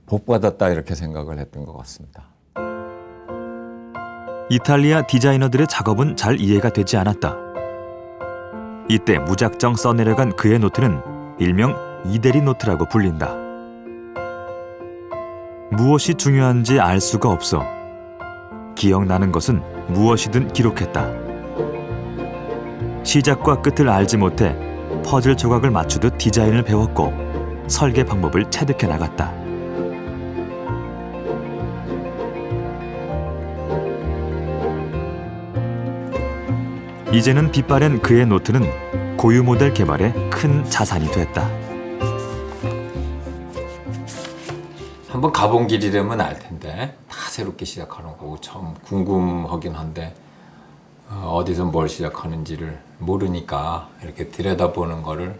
복받았다 이렇게 생각을 했던 것 같습니다. 이탈리아 디자이너들의 작업은 잘 이해가 되지 않았다. 이때 무작정 써내려간 그의 노트는 일명 이대리 노트라고 불린다. 무엇이 중요한지 알 수가 없어 기억나는 것은 무엇이든 기록했다. 시작과 끝을 알지 못해 퍼즐 조각을 맞추듯 디자인을 배웠고 설계 방법을 체득해 나갔다. 이제는 빛바랜 그의 노트는 고유 모델 개발에 큰 자산이 됐다. 한번 가본 길이라면 알 텐데 다 새롭게 시작하는 거고 처음 궁금하긴 한데 어디서 뭘 시작하는지를 모르니까 이렇게 들여다보는 거를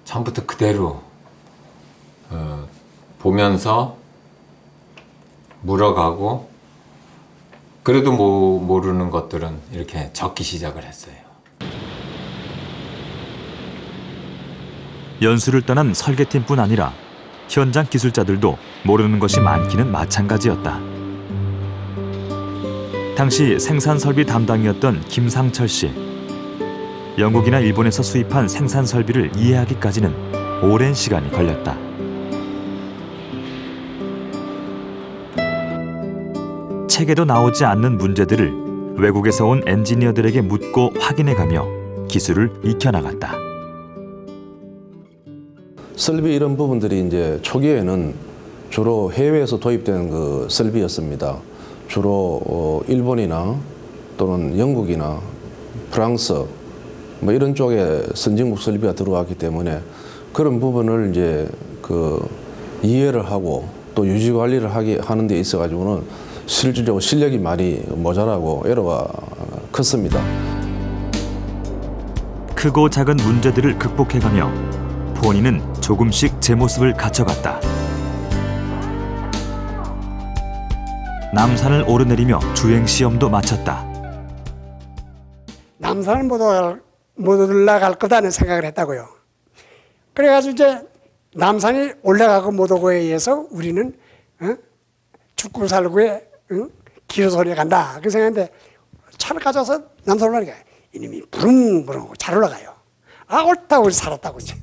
처음부터 그대로 보면서 물어가고 그래도 모르는 것들은 이렇게 적기 시작을 했어요. 연수를 떠난 설계팀뿐 아니라 현장 기술자들도 모르는 것이 많기는 마찬가지였다. 당시 생산 설비 담당이었던 김상철 씨. 영국이나 일본에서 수입한 생산 설비를 이해하기까지는 오랜 시간이 걸렸다. 책에도 나오지 않는 문제들을 외국에서 온 엔지니어들에게 묻고 확인해가며 기술을 익혀나갔다. 설비 이런 부분들이 이제 초기에는 주로 해외에서 도입된 그 설비였습니다. 주로 일본이나 또는 영국이나 프랑스 뭐 이런 쪽에 선진국 설비가 들어왔기 때문에 그런 부분을 이제 그 이해를 하고 또 유지 관리를 하는 데 있어 가지고는 실질적으로 실력이 많이 모자라고 에러가 컸습니다. 크고 작은 문제들을 극복해가며 포니는 조금씩 제 모습을 갖춰갔다. 남산을 오르내리며 주행시험도 마쳤다. 남산을 못 올라갈 거다는 생각을 했다고요. 그래가지고 이제 남산이 올라가고 못 오고에 의해서 우리는 죽고 살고에 길어서 올라간다. 그 생각인데 차를 가져서 남산 올라가니까 이놈이 부릉부릉 잘 올라가요. 아 옳다고 살았다고 이제.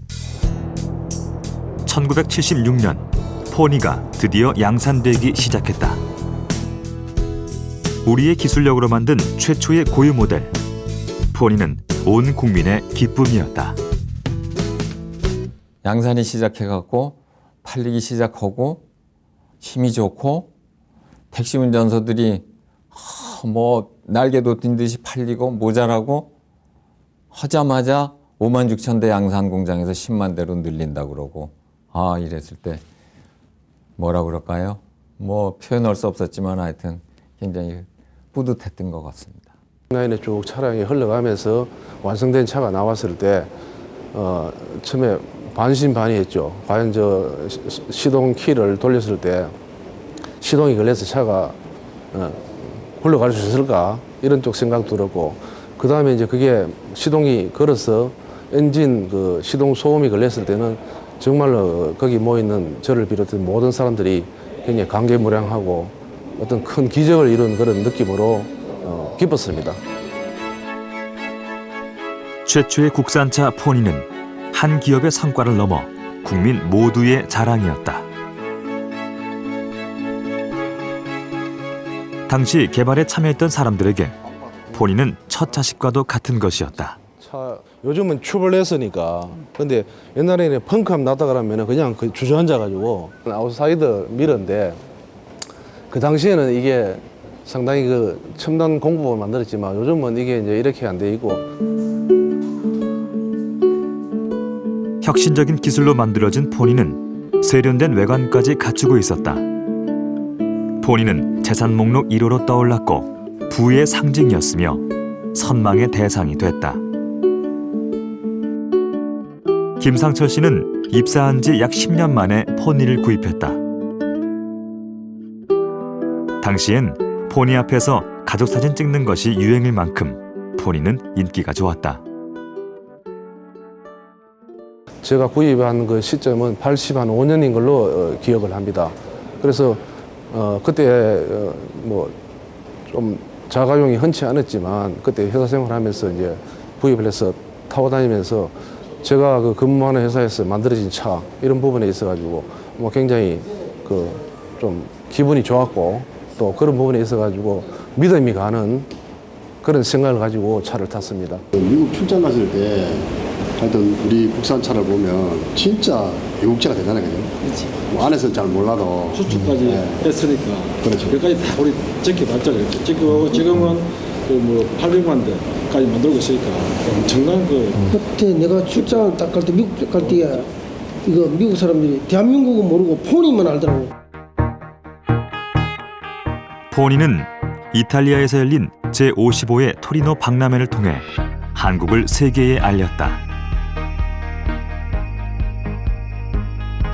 1976년 포니가 드디어 양산되기 시작했다. 우리의 기술력으로 만든 최초의 고유 모델. 포니는 온 국민의 기쁨이었다. 양산이 시작해갖고 팔리기 시작하고 힘이 좋고 택시 운전서들이 뭐 날개 돋친 듯이 팔리고 모자라고 하자마자 5만 6천 대 양산 공장에서 10만 대로 늘린다 그러고 이랬을 때 뭐라 그럴까요? 뭐 표현할 수 없었지만 하여튼 굉장히 뿌듯했던 것 같습니다. 라인에 쭉 차량이 흘러가면서 완성된 차가 나왔을 때 처음에 반신반의했죠. 과연 저 시동 키를 돌렸을 때 시동이 걸려서 차가 흘러갈 수 있을까 이런 쪽 생각 들었고 그 다음에 이제 그게 시동이 걸어서 엔진 그 시동 소음이 걸렸을 때는 정말로 거기 모이는 저를 비롯한 모든 사람들이 굉장히 감개무량하고 어떤 큰 기적을 이룬 그런 느낌으로 기뻤습니다. 최초의 국산차 포니는 한 기업의 성과를 넘어 국민 모두의 자랑이었다. 당시 개발에 참여했던 사람들에게 포니는 첫 자식과도 같은 것이었다. 차 요즘은 튜블레스니까 근데 옛날에는 펑크함 나다 그러면 그냥 그 주저앉아 가지고 아웃사이더 미러인데 그 당시에는 이게 상당히 그 첨단 공법을 만들었지만 요즘은 이게 이제 이렇게 안 돼 있고 혁신적인 기술로 만들어진 포니는 세련된 외관까지 갖추고 있었다. 포니는 재산 목록 1호로 떠올랐고 부의 상징이었으며 선망의 대상이 됐다. 김상철 씨는 입사한 지 약 10년 만에 포니를 구입했다. 당시엔 포니 앞에서 가족사진 찍는 것이 유행일 만큼 포니는 인기가 좋았다. 제가 구입한 그 시점은 85년인 걸로 기억을 합니다. 그래서 그때 뭐 좀 자가용이 흔치 않았지만 그때 회사 생활하면서 이제 구입을 해서 타고 다니면서 제가 그 근무하는 회사에서 만들어진 차 이런 부분에 있어가지고 뭐 굉장히 그 좀 기분이 좋았고 또 그런 부분에 있어가지고 믿음이 가는 그런 생각을 가지고 차를 탔습니다. 미국 출장 갔을 때 하여튼 우리 국산차를 보면 진짜 외국차가 되잖아요, 그죠? 그렇지. 뭐 안에서는 잘 몰라도 수출까지 했으니까. 그렇죠. 여기까지 다 우리 지켜봤잖아요. 그렇죠? 지켜보고 지금은 그 뭐 800만 대까지 만들고 있으니까 엄청난 그. 그때 내가 출장 딱 갈 때 미국 갈 때 이거 미국 사람들이 대한민국은 모르고 포니만 알더라고. 포니는 이탈리아에서 열린 제55회 토리노 박람회를 통해 한국을 세계에 알렸다.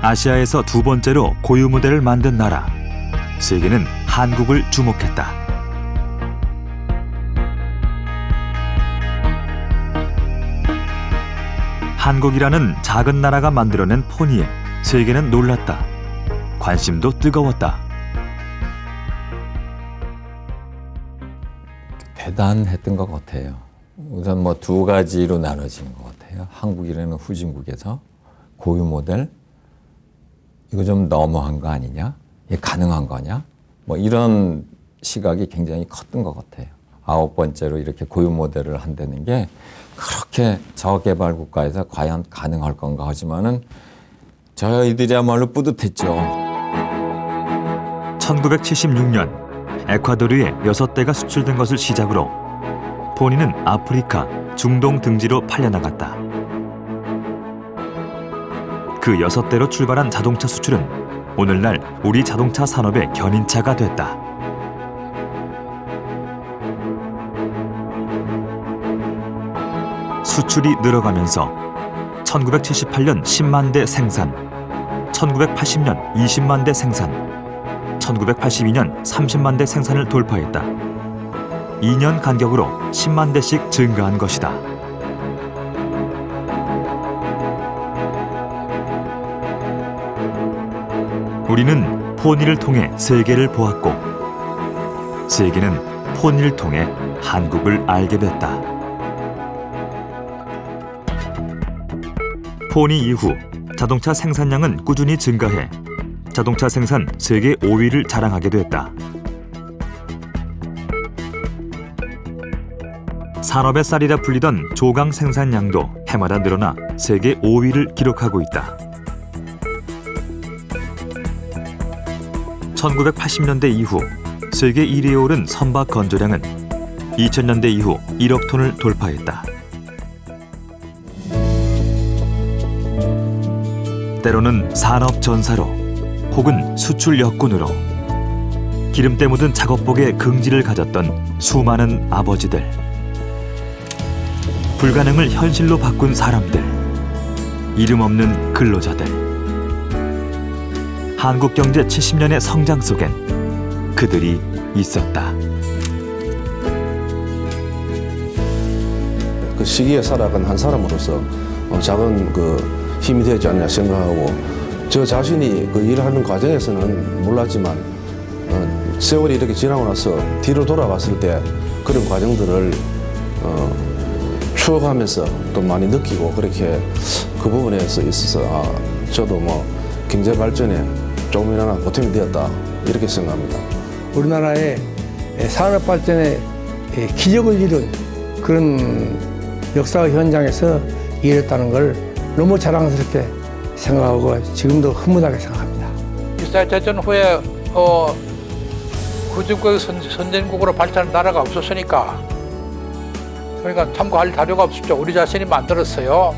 아시아에서 두 번째로 고유 모델을 만든 나라. 세계는 한국을 주목했다. 한국이라는 작은 나라가 만들어낸 포니에 세계는 놀랐다. 관심도 뜨거웠다. 대단했던 것 같아요. 우선 뭐 두 가지로 나눠지는 것 같아요. 한국이라는 후진국에서 고유 모델, 이거 좀 너무한 거 아니냐? 이게 가능한 거냐? 뭐 이런 시각이 굉장히 컸던 것 같아요. 9번째로 이렇게 고유 모델을 한다는 게 그렇게 저개발 국가에서 과연 가능할 건가 하지만은 저희들이야말로 뿌듯했죠. 1976년 에콰도르에 6대가 수출된 것을 시작으로 포니는 아프리카, 중동 등지로 팔려나갔다. 그 6대로 출발한 자동차 수출은 오늘날 우리 자동차 산업의 견인차가 됐다. 수출이 늘어가면서 1978년 10만 대 생산, 1980년 20만 대 생산, 1982년 30만 대 생산을 돌파했다. 2년 간격으로 10만 대씩 증가한 것이다. 우리는 포니를 통해 세계를 보았고 세계는 포니를 통해 한국을 알게 됐다. 포니 이후 자동차 생산량은 꾸준히 증가해 자동차 생산 세계 5위를 자랑하게 됐다. 산업의 쌀이라 불리던 조강 생산량도 해마다 늘어나 세계 5위를 기록하고 있다. 1980년대 이후 세계 1위에 오른 선박 건조량은 2000년대 이후 1억 톤을 돌파했다. 때로는 산업 전사로 혹은 수출 역군으로 기름때 묻은 작업복에 긍지를 가졌던 수많은 아버지들, 불가능을 현실로 바꾼 사람들, 이름 없는 근로자들. 한국 경제 70년의 성장 속엔 그들이 있었다. 그 시기에 살아간 한 사람으로서 작은 그 힘이 되지 않냐 생각하고 저 자신이 그 일하는 과정에서는 몰랐지만 세월이 이렇게 지나고 나서 뒤로 돌아봤을 때 그런 과정들을 추억하면서 또 많이 느끼고 그렇게 그 부분에 있어서 저도 뭐 경제 발전에 조금이나마 보탬이 되었다 이렇게 생각합니다. 우리나라의 산업 발전에 기적을 이룬 그런 역사 현장에서 일했다는 걸 너무 자랑스럽게 생각하고 지금도 흐뭇하게 생각합니다. 1차 대전 후에 후진국 선진국으로 발전한 나라가 없었으니까 그러니까 참고할 자료가 없었죠. 우리 자신이 만들었어요.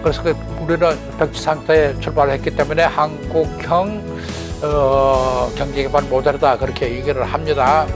그래서 우리는 백지 상태에 출발했기 때문에 한국형 경제개발 모델이다 그렇게 얘기를 합니다.